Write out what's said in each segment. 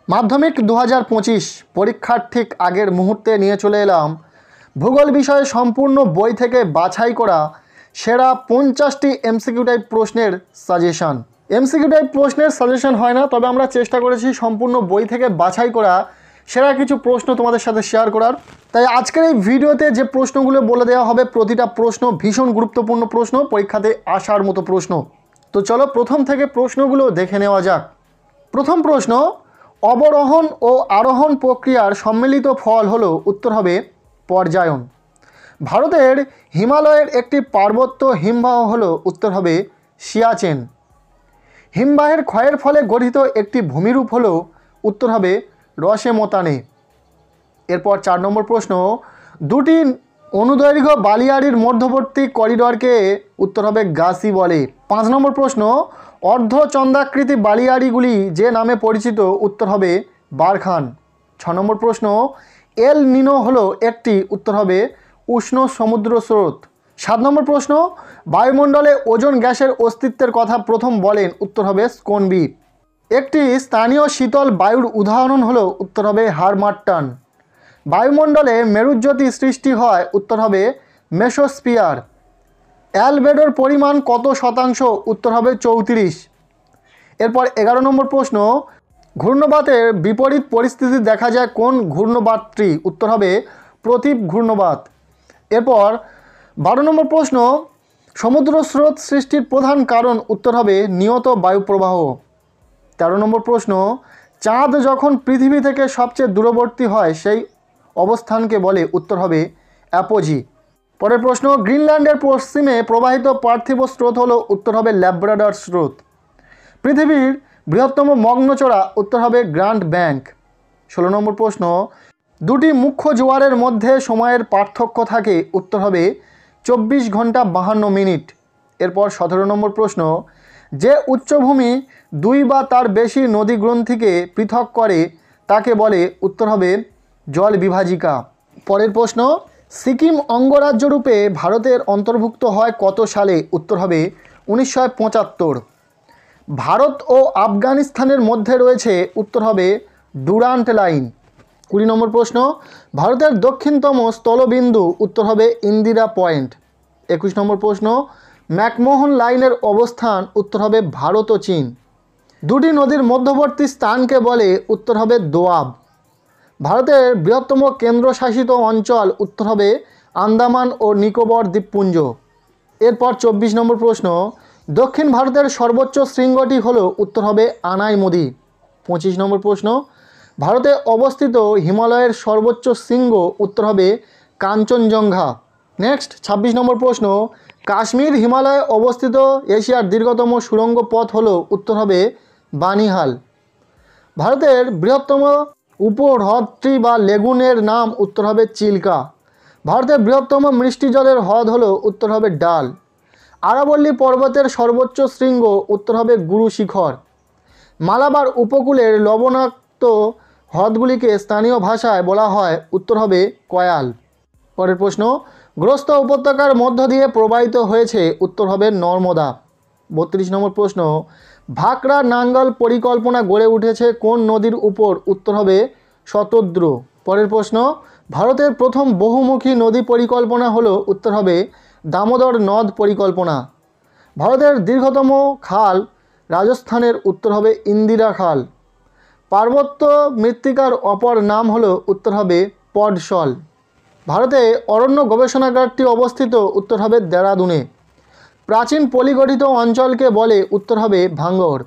মাধ্যমিক 2025 পরীক্ষার ঠিক আগের মুহূর্তে নিয়ে চলে এলাম ভূগোল বিষয়ে সম্পূর্ণ বই থেকে বাছাই করা সেরা 50টি এমসিকিউ টাইপ প্রশ্নের সাজেশন। এমসিকিউ টাইপ প্রশ্নের সাজেশন হয় না, তবে আমরা চেষ্টা করেছি সম্পূর্ণ বই থেকে বাছাই করা সেরা কিছু প্রশ্ন তোমাদের সাথে শেয়ার করার। তাই আজকের এই ভিডিওতে যে প্রশ্নগুলো বলে দেওয়া হবে, প্রতিটা প্রশ্ন ভীষণ গুরুত্বপূর্ণ প্রশ্ন, পরীক্ষাতে আসার মতো প্রশ্ন। তো চলো প্রথম থেকে প্রশ্নগুলো দেখে নেওয়া যাক। প্রথম প্রশ্ন, অবরোহণ ও আরোহণ প্রক্রিয়ার সম্মিলিত ফল হলো, উত্তর হবে পর্যায়ন। ভারতের হিমালয়ের একটি পার্বত্য হিমবাহ হলো, উত্তর হবে সিয়াচেন। হিমবাহের ক্ষয়ের ফলে গঠিত একটি ভূমিরূপ হলো, উত্তর হবে রসেমোতানে। এরপর 4 নম্বর প্রশ্ন, দুটি অনুদৈর্ঘ্য বালিয়াড়ির মধ্যবর্তী করিডরকে উত্তর হবে গাসি বলে। 5 নম্বর প্রশ্ন, অর্ধচন্দ্রাকৃতি বালিয়াড়িগুলি যে নামে পরিচিত, উত্তর হবে বারখান। 6 নম্বর প্রশ্ন, এল নিনো হলো একটি, উত্তর হবে উষ্ণ সমুদ্র স্রোত। 7 নম্বর প্রশ্ন, বায়ুমণ্ডলে ওজোন গ্যাসের অস্তিত্বের কথা প্রথম বলেন, উত্তর হবে স্কোনবি। একটি স্থানীয় শীতল বায়ুর উদাহরণ হলো, উত্তর হবে হারমাট্টান। বায়ুমণ্ডলে মেরুজ্যোতি সৃষ্টি হয়, উত্তর হবে মেসোস্ফিয়ার। অ্যালবেডোর পরিমাণ কত শতাংশ, উত্তর হবে 34। এরপর 11 নম্বর প্রশ্ন, ঘূর্ণবাতের বিপরীত পরিস্থিতি দেখা যায় কোন ঘূর্ণবাতটি, উত্তর হবে প্রতীপ ঘূর্ণবাত। এরপর 12 নম্বর প্রশ্ন, সমুদ্র স্রোত সৃষ্টির প্রধান কারণ, উত্তর হবে নিয়ত বায়ুপ্রবাহ। 13 নম্বর প্রশ্ন, চাঁদ যখন পৃথিবী থেকে সবচেয়ে দূরবর্তী হয় সেই অবস্থানকে বলে, উত্তর হবে অ্যাপোজি। পরের প্রশ্ন, গ্রিনল্যান্ডের পশ্চিমে প্রবাহিত পার্থিব স্রোত হলো, উত্তর হবে ল্যাব্রাডর স্রোত। পৃথিবীর বৃহত্তম মগ্নচড়া, উত্তর হবে গ্র্যান্ড ব্যাংক। 16 নম্বর প্রশ্ন, দুটি মুখ্য জোয়ারের মধ্যে সময়ের পার্থক্য থাকে, উত্তর হবে 24 ঘন্টা 52 মিনিট। এরপর 17 নম্বর প্রশ্ন, যে উচ্চভূমি 2 বা তার বেশি নদী গ্রন্থিকে পৃথক করে তাকে বলে, উত্তর হবে জল বিভাজিকা। পরের প্রশ্ন, সিকিম অঙ্গরাজ্যরূপে ভারতের অন্তর্ভুক্ত হয় কত সালে, উত্তর হবে 1975। ভারত ও আফগানিস্তানের মধ্যে রয়েছে, উত্তর হবে ডুরান্ট লাইন। 20 নম্বর প্রশ্ন, ভারতের দক্ষিণতম স্থলবিন্দু, উত্তর হবে ইন্দিরা পয়েন্ট। 21 নম্বর প্রশ্ন, ম্যাকমোহন লাইনের অবস্থান, উত্তর হবে ভারত ও চীন। দুটি নদীর মধ্যবর্তী স্থানকে বলে, উত্তর হবে দোয়াব। ভারতের বৃহত্তম কেন্দ্রশাসিত অঞ্চল, উত্তর হবে আন্দামান ও নিকোবর দ্বীপপুঞ্জ। এরপর 24 নম্বর প্রশ্ন, দক্ষিণ ভারতের সর্বোচ্চ শৃঙ্গটি হলো, উত্তর হবে আনাইমুদি। 25 নম্বর প্রশ্ন, ভারতে অবস্থিত হিমালয়ের সর্বোচ্চ শৃঙ্গ, উত্তর হবে কাঞ্চনজঙ্ঘা। নেক্সট 26 নম্বর প্রশ্ন, কাশ্মীর হিমালয়ে অবস্থিত এশিয়ার দীর্ঘতম সুড়ঙ্গ পথ হলো, উত্তর হবে বানিহাল। ভারতের বৃহত্তম উপহ্রদটি বা লেগুনের নাম, উত্তর হবে চিল্কা। ভারতের বৃহত্তম মিষ্টি জলের হ্রদ হলো, উত্তর হবে ডাল। আরাবল্লী পর্বতের সর্বোচ্চ শৃঙ্গ, উত্তর হবে গুরু শিখর। মালাবার উপকূলের লবণাক্ত হ্রদগুলিকে স্থানীয় ভাষায় বলা হয়, উত্তর হবে কয়াল। পরের প্রশ্ন, গ্রস্ত উপত্যকার মধ্য দিয়ে প্রবাহিত হয়েছে, উত্তর হবে নর্মদা। 32 নম্বর প্রশ্ন, ভাকরা নাঙ্গল পরিকল্পনা গড়ে উঠেছে কোন নদীর উপর, উত্তর হবে শতদ্রু। পরের প্রশ্ন, ভারতের প্রথম বহুমুখী নদী পরিকল্পনা হলো, উত্তর হবে দামোদর নদ পরিকল্পনা। ভারতের দীর্ঘতম খাল রাজস্থানের, উত্তর হবে ইন্দিরা খাল। পার্বত্য মৃত্তিকার অপর নাম হলো, উত্তর হবে পডসল। ভারতে অরণ্য গবেষণাগারটি অবস্থিত, উত্তর হবে দেরাদুনে। প্রাচীন পলিগঠিত অঞ্চলকে বলে, উত্তর হবে ভাঙ্গর।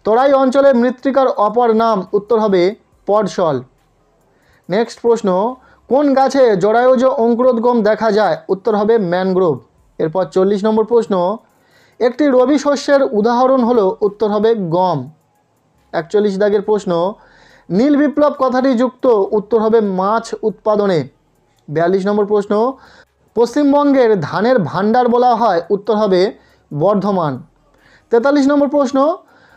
তরাই অঞ্চলের মৃত্তিকার অপর নাম, উত্তর হবে পডসল। নেক্সট প্রশ্ন, কোন গাছে জরায়ুজ অঙ্কুরোদ্গম দেখা যায়, উত্তর হবে ম্যানগ্রোভ। এরপর 40 নম্বর প্রশ্ন, একটি রবি শস্যের উদাহরণ হলো, উত্তর হবে গম। 41 দাগের প্রশ্ন, নীল বিপ্লব কথাটি যুক্ত, উত্তর হবে মাছ উৎপাদনে। 42 নম্বর প্রশ্ন, পশ্চিমবঙ্গের ধানের ভাণ্ডার বলা হয়, উত্তর হবে বর্ধমান। 43 নম্বর প্রশ্ন,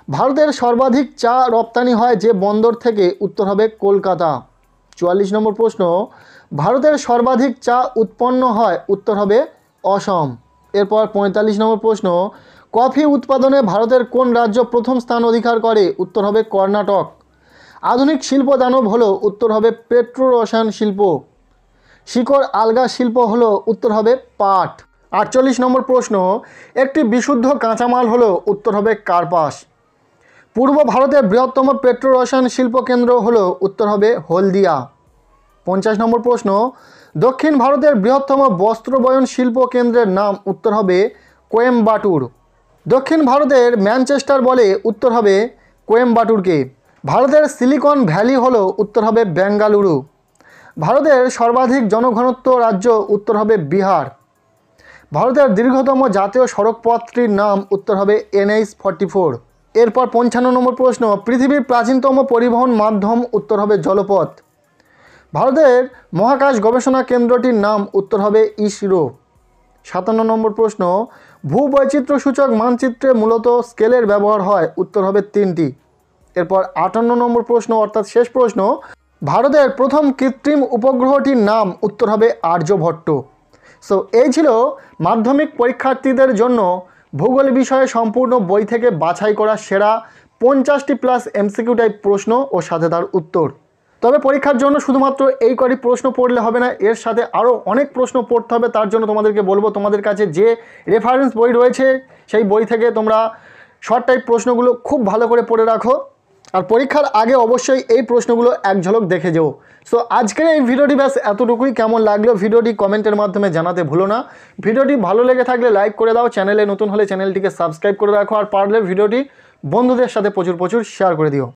ভারতের সর্বাধিক চা রপ্তানি হয় যে বন্দর থেকে, উত্তর হবে কলকাতা। 44 নম্বর প্রশ্ন, ভারতের সর্বাধিক চা উৎপন্ন হয়, উত্তর হবে অসম। এরপর 45 নম্বর প্রশ্ন, কফি উৎপাদনে ভারতের কোন রাজ্য প্রথম স্থান অধিকার করে, উত্তর হবে কর্ণাটক। আধুনিক শিল্প দানব হলো উত্তর হবে পেট্রো রসায়ন শিল্প। শিকড় আলগা শিল্প হলো উত্তর হবে পাট। 48 নম্বর প্রশ্ন, একটি বিশুদ্ধ কাঁচামাল হলো উত্তর হবে কার্পাস। পূর্ব ভারতের বৃহত্তম পেট্রো রসায়ন শিল্প কেন্দ্র হলো উত্তর হবে হলদিয়া। 50 নম্বর প্রশ্ন, দক্ষিণ ভারতের বৃহত্তম বস্ত্রবয়ন শিল্প কেন্দ্রের নাম উত্তর হবে কোয়েম্বাটুর। দক্ষিণ ভারতের ম্যানচেস্টার বলে উত্তর হবে কোয়েম্বাটুরকে। ভারতের সিলিকন ভ্যালি হলো উত্তর হবে বেঙ্গালুরু। ভারতের সর্বাধিক জনঘনত্ব রাজ্য উত্তর হবে বিহার। ভারতের দীর্ঘতম জাতীয় সড়কপথটির নাম উত্তর হবে NH-44। এরপর 55 নম্বর প্রশ্ন, পৃথিবীর প্রাচীনতম পরিবহন মাধ্যম উত্তর হবে জলপথ। ভারতের মহাকাশ গবেষণা কেন্দ্রটির নাম উত্তর হবে ইসরো। 57 নম্বর প্রশ্ন, ভূবৈচিত্র্য সূচক মানচিত্রে মূলত স্কেলের ব্যবহার হয় উত্তর হবে 3টি। এরপর 58 নম্বর প্রশ্ন অর্থাৎ শেষ প্রশ্ন, ভারতের প্রথম কৃত্রিম উপগ্রহটির নাম উত্তর হবে আর্যভট্ট। সো এই ছিল মাধ্যমিক পরীক্ষার্থীদের জন্য ভূগোল বিষয়ে সম্পূর্ণ বই থেকে বাছাই করা সেরা 50টি প্লাস MCQ টাইপ প্রশ্ন ও সাথে তার উত্তর। তবে পরীক্ষার জন্য শুধুমাত্র এই কটি প্রশ্ন পড়লে হবে না, এর সাথে আরও অনেক প্রশ্ন পড়তে হবে। তার জন্য তোমাদেরকে বলবো তোমাদের কাছে যে রেফারেন্স বই রয়েছে সেই বই থেকে তোমরা শর্ট টাইপ প্রশ্নগুলো খুব ভালো করে পড়ে রাখো। আর পরীক্ষার আগে অবশ্যই এই প্রশ্নগুলো এক ঝলক দেখে যেও। সো আজকের এই ভিডিওটি ব্যাস এতটুকুই। কেমন লাগলো ভিডিওটি কমেন্টের মাধ্যমে জানাতে ভুলো না। ভিডিওটি ভালো লেগে থাকলে লাইক করে দাও, চ্যানেলে নতুন হলে চ্যানেলটিকে সাবস্ক্রাইব করে রাখো, আর পারলে ভিডিওটি বন্ধুদের সাথে প্রচুর শেয়ার করে দিও।